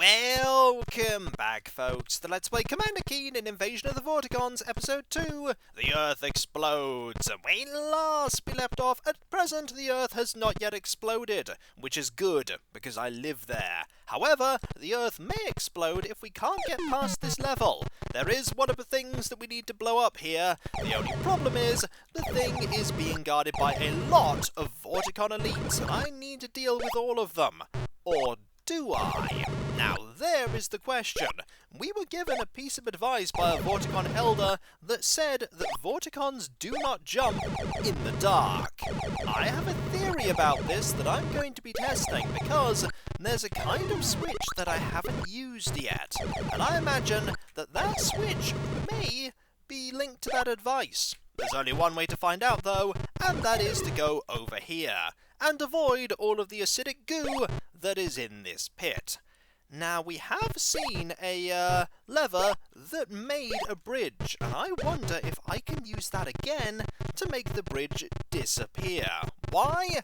Welcome back, folks, to Let's Play Commander Keen in Invasion of the Vorticons, Episode 2, The Earth Explodes. When last we left off, at present the Earth has not yet exploded, which is good, because I live there. However, the Earth may explode if we can't get past this level. There is one of the things that we need to blow up here. The only problem is, the thing is being guarded by a lot of Vorticon elites, and I need to deal with all of them. Or do I? Now there is the question. We were given a piece of advice by a Vorticon elder that said that Vorticons do not jump in the dark. I have a theory about this that I'm going to be testing because there's a kind of switch that I haven't used yet, and I imagine that that switch may be linked to that advice. There's only one way to find out though, and that is to go over here and avoid all of the acidic goo that is in this pit. Now, we have seen a lever that made a bridge, and I wonder if I can use that again to make the bridge disappear. Why?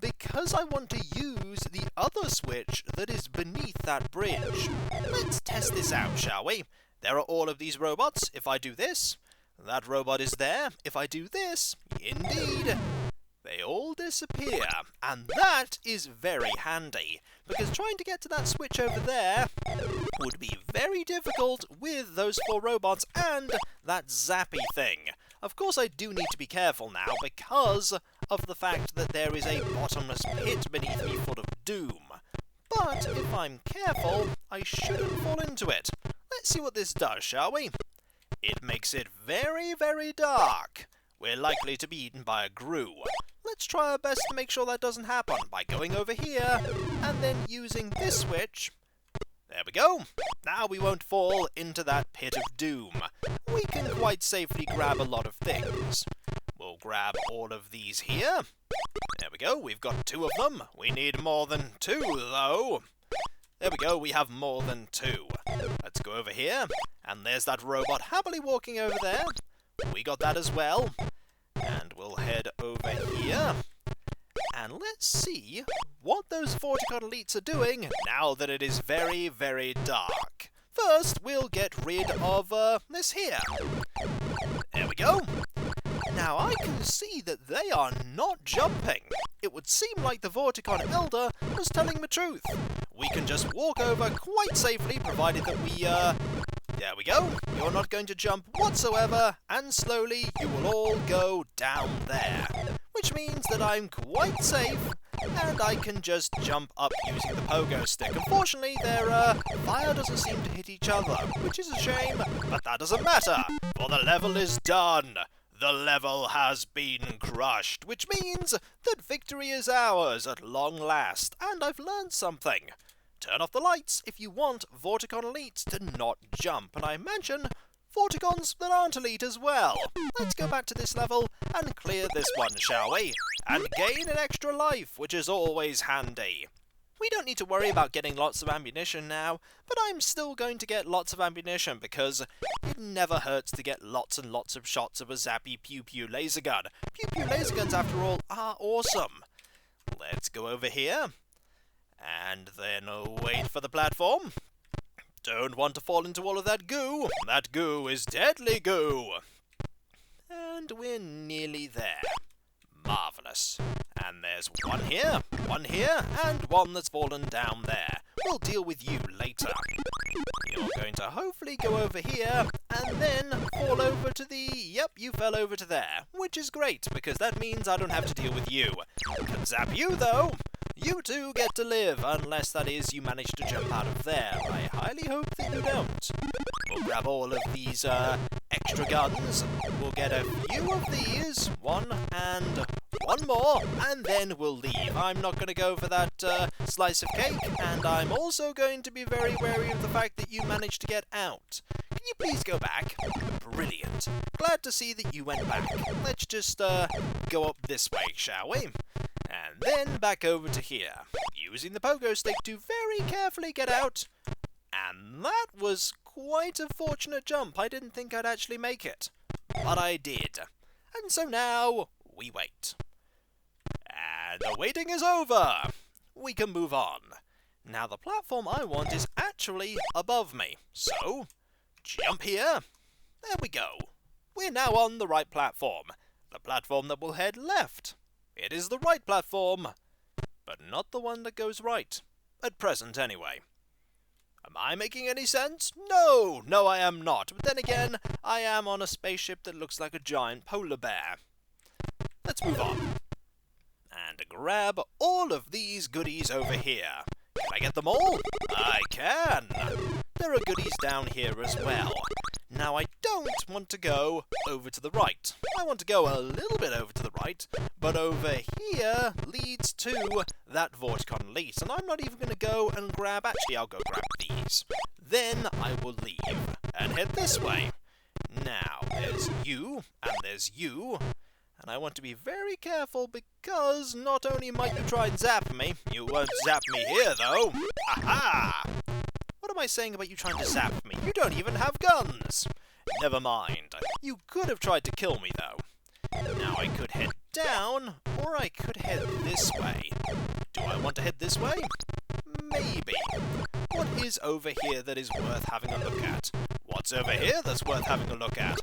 Because I want to use the other switch that is beneath that bridge. Let's test this out, shall we? There are all of these robots. If I do this, that robot is there. If I do this, indeed, they all disappear, and that is very handy, because trying to get to that switch over there would be very difficult with those 4 robots and that zappy thing. Of course, I do need to be careful now, because of the fact that there is a bottomless pit beneath me full of doom. But if I'm careful, I shouldn't fall into it. Let's see what this does, shall we? It makes it very, very dark. We're likely to be eaten by a grue. Let's try our best to make sure that doesn't happen by going over here and then using this switch. There we go. Now we won't fall into that pit of doom. We can quite safely grab a lot of things. We'll grab all of these here. There we go. We've got 2 of them. We need more than 2, though. There we go. We have more than 2. Let's go over here. And there's that robot happily walking over there. We got that as well. And we'll head over here. And let's see what those Vorticon elites are doing now that it is very, very dark. First, we'll get rid of this here. There we go. Now, I can see that they are not jumping. It would seem like the Vorticon elder was telling the truth. We can just walk over quite safely, provided that we, there we go. You're not going to jump whatsoever, and slowly you will all go down there. Which means that I'm quite safe, and I can just jump up using the pogo stick. Unfortunately, their fire doesn't seem to hit each other, which is a shame, but that doesn't matter, for the level is done. The level has been crushed, which means that victory is ours at long last, and I've learned something. Turn off the lights if you want Vorticon elites to not jump, and I imagine Vorticons that aren't elite as well. Let's go back to this level and clear this one, shall we? And gain an extra life, which is always handy. We don't need to worry about getting lots of ammunition now, but I'm still going to get lots of ammunition because it never hurts to get lots and lots of shots of a zappy pew-pew laser gun. Pew-pew laser guns, after all, are awesome. Let's go over here. And then wait for the platform. Don't want to fall into all of that goo. That goo is deadly goo. And we're nearly there. Marvellous. And there's one here, and one that's fallen down there. We'll deal with you later. You're going to hopefully go over here, and then fall over to the... Yep, you fell over to there. Which is great, because that means I don't have to deal with you. Can zap you, though. You two get to live, unless that is you manage to jump out of there. I highly hope that you don't. We'll grab all of these extra guns. We'll get a few of these. 1 and 1 more, and then we'll leave. I'm not going to go for that slice of cake, and I'm also going to be very wary of the fact that you managed to get out. Can you please go back? Brilliant. Glad to see that you went back. Let's just go up this way, shall we? And then back over to here, using the pogo stick to very carefully get out. And that was quite a fortunate jump. I didn't think I'd actually make it, but I did. And so now we wait. And the waiting is over. We can move on. Now the platform I want is actually above me, so jump here. There we go. We're now on the right platform, the platform that will head left. It is the right platform, but not the one that goes right, at present anyway. Am I making any sense? No, I am not. But then again, I am on a spaceship that looks like a giant polar bear. Let's move on. And grab all of these goodies over here. Can I get them all? I can! There are goodies down here as well. Now I don't want to go over to the right. I want to go a little bit over to the right, but over here leads to that Vorticon lease, and I'm not even going to go and grab... Actually, I'll go grab these. Then I will leave and head this way. Now, there's you, and there's you, and I want to be very careful because not only might you try and zap me, you won't zap me here, though. Aha! What am I saying about you trying to zap me? You don't even have guns! Never mind. You could have tried to kill me, though. Now I could head down, or I could head this way. Do I want to head this way? Maybe. What is over here that is worth having a look at? What's over here that's worth having a look at?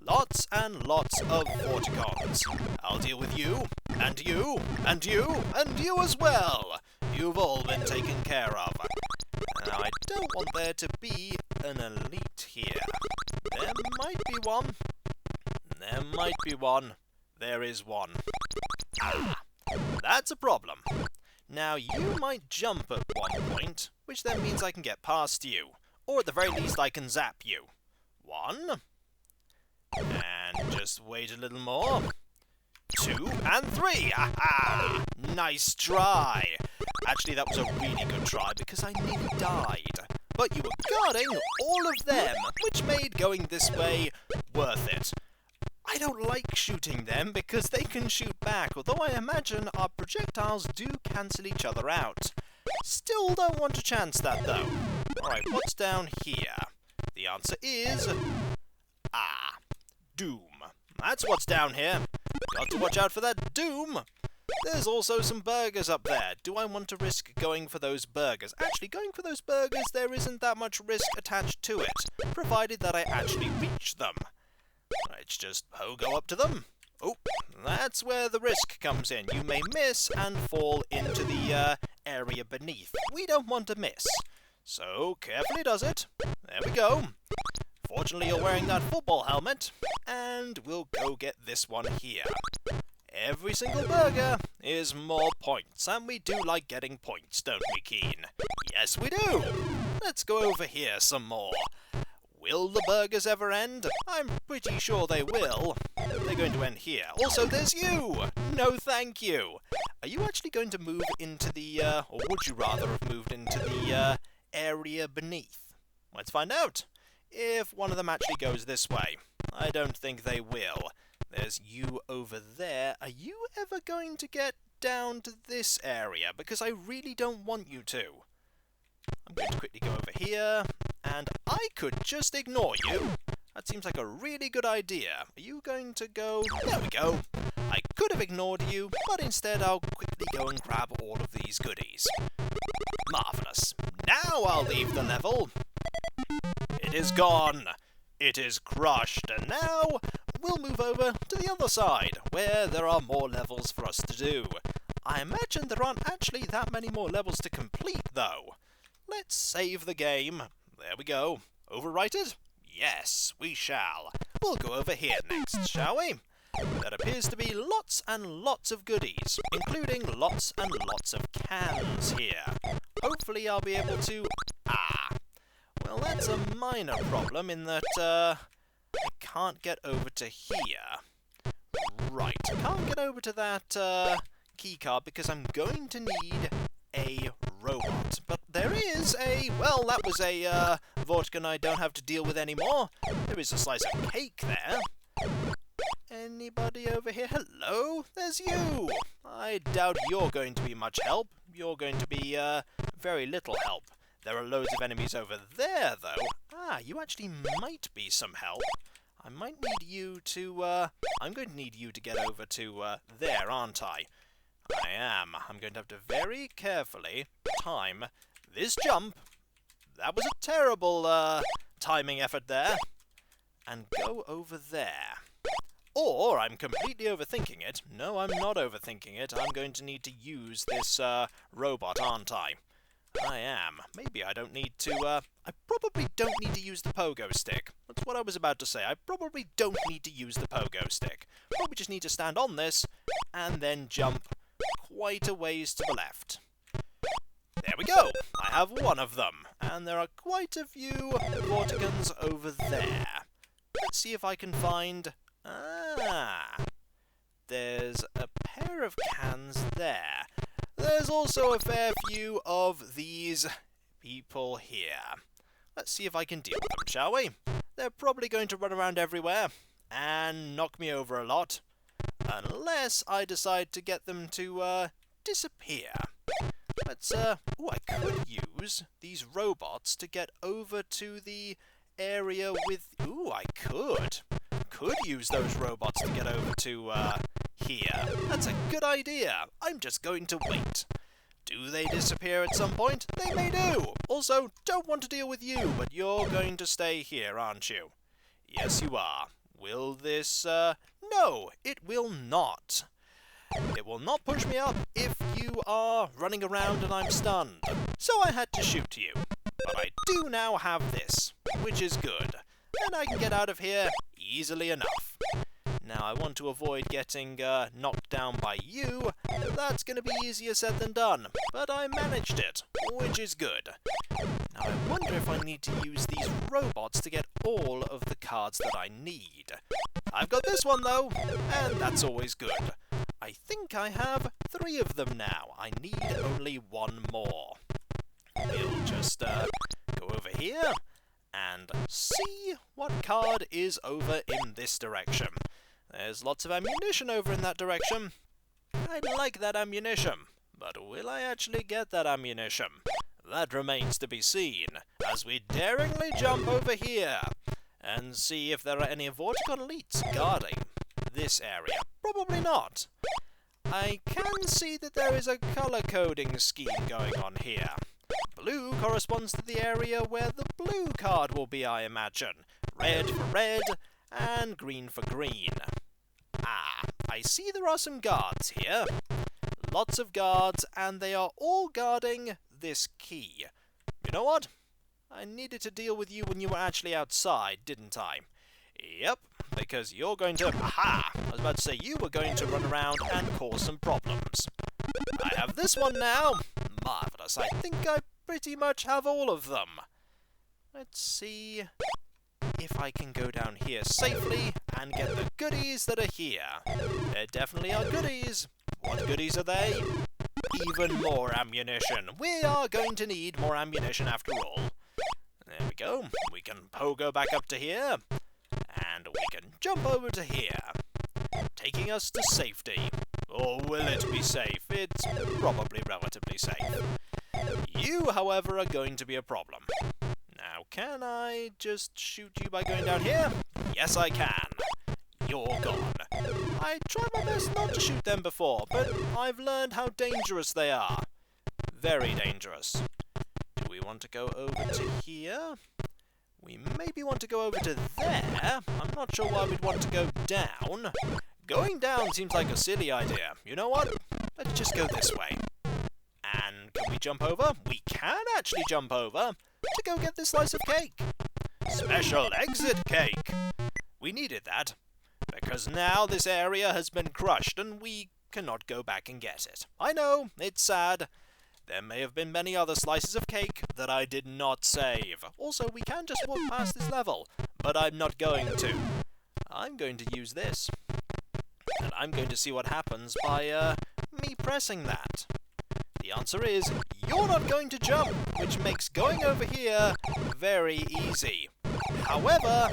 Lots and lots of Vorticons. I'll deal with you, and you, and you, and you as well. You've all been taken care of. Now, I don't want there to be an elite here. There might be one. There might be one. There is one. Ah, that's a problem. Now, you might jump at one point, which then means I can get past you. Or at the very least, I can zap you. 1. And just wait a little more. 2 and 3. Aha! Nice try. Actually, that was a really good try because I nearly died. But you were guarding all of them, which made going this way worth it. I don't like shooting them because they can shoot back, although I imagine our projectiles do cancel each other out. Still don't want to chance that, though. Alright, what's down here? The answer is... Doom. That's what's down here. Got to watch out for that Doom. There's also some burgers up there. Do I want to risk going for those burgers? Actually, going for those burgers, there isn't that much risk attached to it, provided that I actually reach them. Let's just go up to them. Oh, that's where the risk comes in. You may miss and fall into the area beneath. We don't want to miss. So, carefully does it. There we go. Fortunately, you're wearing that football helmet, and we'll go get this one here. Every single burger is more points, and we do like getting points, don't we, Keen? Yes, we do! Let's go over here some more. Will the burgers ever end? I'm pretty sure they will. They're going to end here. Also, there's you! No thank you! Are you actually going to move into the, or would you rather have moved into the, area beneath? Let's find out. If one of them actually goes this way. I don't think they will. There's you over there. Are you ever going to get down to this area? Because I really don't want you to. I'm going to quickly go over here, and I could just ignore you. That seems like a really good idea. Are you going to go... There we go. I could have ignored you, but instead I'll quickly go and grab all of these goodies. Marvellous. Now I'll leave the level. It is gone. It is crushed, and now we'll move over to the other side, where there are more levels for us to do. I imagine there aren't actually that many more levels to complete, though. Let's save the game. There we go. Overwrite it? Yes, we shall. We'll go over here next, shall we? There appears to be lots and lots of goodies, including lots and lots of cans here. Hopefully I'll be able to... Well, that's a minor problem in that, I can't get over to here. Right, can't get over to that, keycard because I'm going to need a robot. But there is a... Well, that was a, Vorticon I don't have to deal with anymore. There is a slice of cake there. Anybody over here? Hello? There's you! I doubt you're going to be much help. You're going to be, very little help. There are loads of enemies over there, though. You actually might be some help. I might need you to, I'm going to need you to get over to, there, aren't I? I am. I'm going to have to very carefully time this jump, that was a terrible timing effort there, and go over there. Or I'm completely overthinking it. No, I'm not overthinking it. I'm going to need to use this robot, aren't I? I am. Maybe I don't need to, I probably don't need to use the pogo stick. That's what I was about to say. I probably don't need to use the pogo stick. Probably just need to stand on this, and then jump quite a ways to the left. There we go! I have one of them, and there are quite a few Vortigons over there. Let's see if I can find... there's a pair of cans there. There's also a fair few of these people here. Let's see if I can deal with them, shall we? They're probably going to run around everywhere and knock me over a lot. Unless I decide to get them to disappear. Let's, ooh, I could use these robots to get over to the area with... Ooh, I could use those robots to get over to, here. That's a good idea. I'm just going to wait. Do they disappear at some point? They may do. Also, don't want to deal with you, but you're going to stay here, aren't you? Yes, you are. Will this, No, it will not. It will not push me up if you are running around and I'm stunned. So I had to shoot you. But I do now have this, which is good. And I can get out of here easily enough. Now, I want to avoid getting knocked down by you. That's going to be easier said than done, but I managed it, which is good. Now, I wonder if I need to use these robots to get all of the cards that I need. I've got this one, though, and that's always good. I think I have 3 of them now. I need only 1 more. We'll just go over here and see what card is over in this direction. There's lots of ammunition over in that direction. I'd like that ammunition, but will I actually get that ammunition? That remains to be seen, as we daringly jump over here and see if there are any Vorticon elites guarding this area. Probably not. I can see that there is a colour coding scheme going on here. Blue corresponds to the area where the blue card will be, I imagine. Red for red, and green for green. I see there are some guards here. Lots of guards, and they are all guarding this key. You know what? I needed to deal with you when you were actually outside, didn't I? Yep, because you're going to... Aha! I was about to say you were going to run around and cause some problems. I have this one now. Marvellous. I think I pretty much have all of them. Let's see if I can go down here safely and get the goodies that are here. There definitely are goodies. What goodies are they? Even more ammunition. We are going to need more ammunition after all. There we go. We can pogo back up to here. And we can jump over to here. Taking us to safety. Or will it be safe? It's probably relatively safe. You, however, are going to be a problem. Now, can I just shoot you by going down here? Yes, I can. You're gone. I tried my best not to shoot them before, but I've learned how dangerous they are. Very dangerous. Do we want to go over to here? We maybe want to go over to there. I'm not sure why we'd want to go down. Going down seems like a silly idea. You know what? Let's just go this way. And can we jump over? We can actually jump over to go get this slice of cake. Special exit cake. We needed that, because now this area has been crushed and we cannot go back and get it. I know, it's sad. There may have been many other slices of cake that I did not save. Also, we can just walk past this level, but I'm not going to. I'm going to use this. And I'm going to see what happens by, me pressing that. The answer is, you're not going to jump, which makes going over here very easy. However,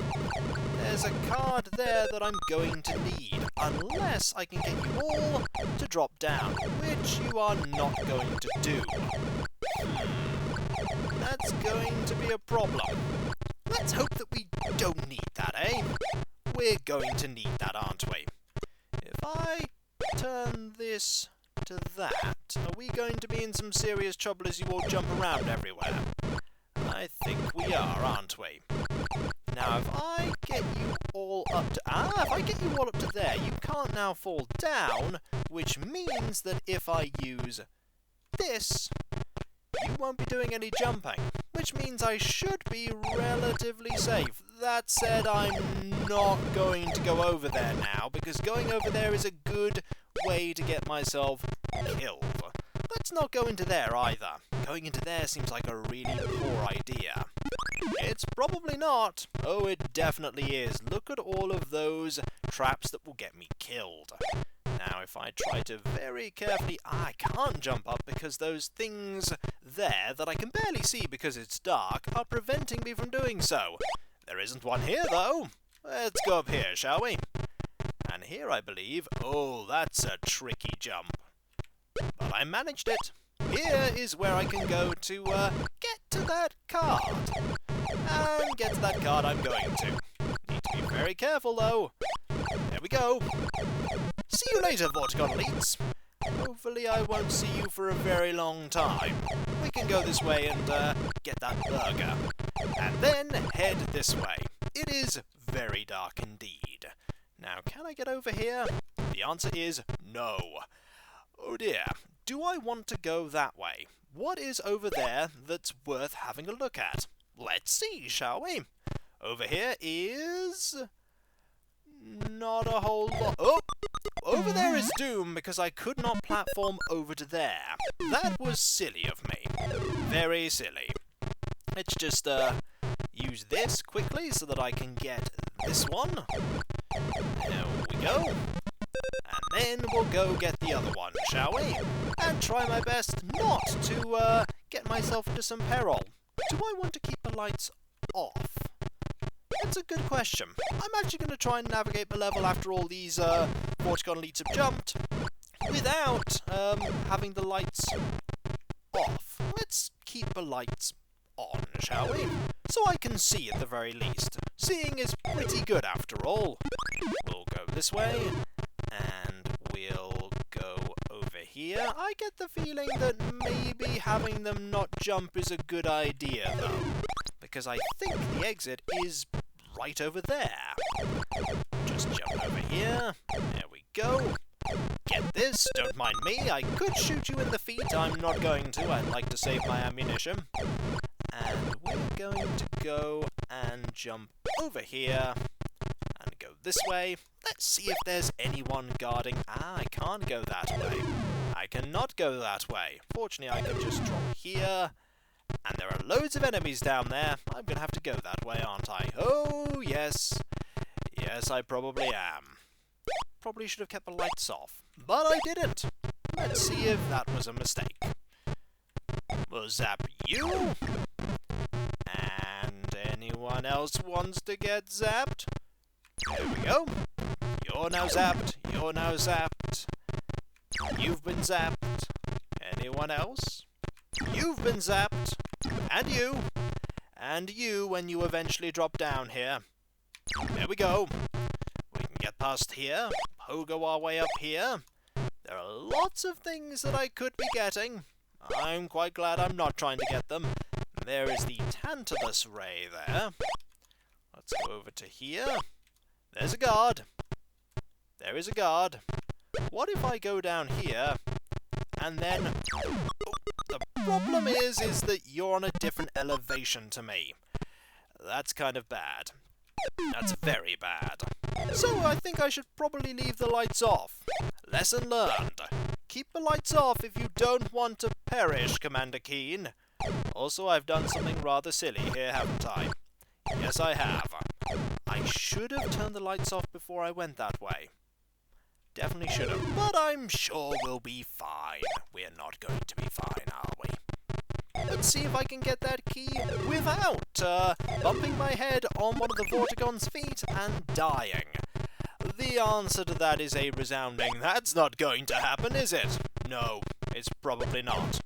there's a card there that I'm going to need, unless I can get you all to drop down, which you are not going to do. That's going to be a problem. Let's hope that we don't need that, eh? We're going to need that, aren't we? If I turn this to that, are we going to be in some some serious trouble as you all jump around everywhere. I think we are, aren't we? Now, if I get you all up to there, you can't now fall down, which means that if I use this, you won't be doing any jumping, which means I should be relatively safe. That said, I'm not going to go over there now, because going over there is a good way to get myself killed. Let's not go into there either. Going into there seems like a really poor idea. It's probably not. Oh, it definitely is. Look at all of those traps that will get me killed. Now, if I try to very carefully... I can't jump up because those things there that I can barely see because it's dark are preventing me from doing so. There isn't one here, though. Let's go up here, shall we? And here, I believe... Oh, that's a tricky jump. But I managed it. Here is where I can go to get to that card. And get to that card I'm going to. Need to be very careful, though. There we go. See you later, Vorticon Elites. Hopefully I won't see you for a very long time. We can go this way and get that burger. And then head this way. It is very dark indeed. Now, can I get over here? The answer is no. Oh dear. Do I want to go that way? What is over there that's worth having a look at? Let's see, shall we? Over here is... not a whole lot. Oh! Over there is doom because I could not platform over to there. That was silly of me. Very silly. Let's just use this quickly so that I can get this one. There we go. And then we'll go get the other one, shall we? And try my best not to get myself into some peril. Do I want to keep the lights off? That's a good question. I'm actually going to try and navigate the level after all these Vorticon Elites have jumped without having the lights off. Let's keep the lights on, shall we? So I can see at the very least. Seeing is pretty good after all. We'll go this way, and we'll go over here. I get the feeling that maybe having them not jump is a good idea, though, because I think the exit is right over there. Just jump over here. There we go. Get this, don't mind me. I could shoot you in the feet. I'm not going to. I'd like to save my ammunition. And we're going to go and jump over here and go this way. Let's see if there's anyone guarding. I can't go that way. I cannot go that way. Fortunately, I can just drop here. And there are loads of enemies down there. I'm going to have to go that way, aren't I? Oh, yes. Yes, I probably am. Probably should have kept the lights off. But I didn't. Let's see if that was a mistake. We'll zap you. And anyone else wants to get zapped? There we go. You're now zapped. You're now zapped. You've been zapped. Anyone else? You've been zapped. And you. And you when you eventually drop down here. There we go. We can get past here. Pogo our way up here. There are lots of things that I could be getting. I'm quite glad I'm not trying to get them. There is the Tantalus Ray there. Let's go over to here. There's a guard. There is a guard. What if I go down here and then... Oh, the problem is that you're on a different elevation to me. That's kind of bad. That's very bad. So I think I should probably leave the lights off. Lesson learned. Keep the lights off if you don't want to perish, Commander Keen. Also, I've done something rather silly here, haven't I? Yes, I have. I should have turned the lights off before I went that way. Definitely should have, but I'm sure we'll be fine. We're not going to be fine, are we? Let's see if I can get that key without bumping my head on one of the Vortigon's feet and dying. The answer to that is a resounding, that's not going to happen, is it? No, it's probably not.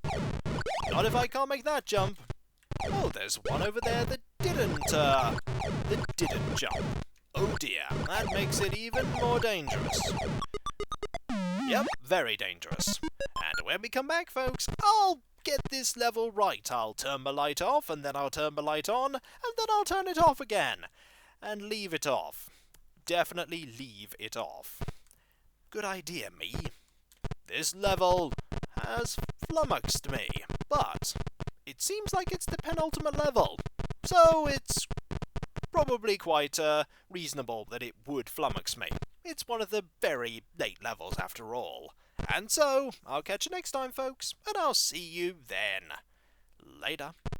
Not if I can't make that jump. Oh, there's one over there that didn't jump. Oh dear, that makes it even more dangerous. Yep, very dangerous. And when we come back, folks, I'll get this level right. I'll turn my light off, and then I'll turn my light on, and then I'll turn it off again. And leave it off. Definitely leave it off. Good idea, me. This level has flummoxed me, but it seems like it's the penultimate level, so it's probably quite reasonable that it would flummox me. It's one of the very late levels after all. And so, I'll catch you next time, folks, and I'll see you then. Later.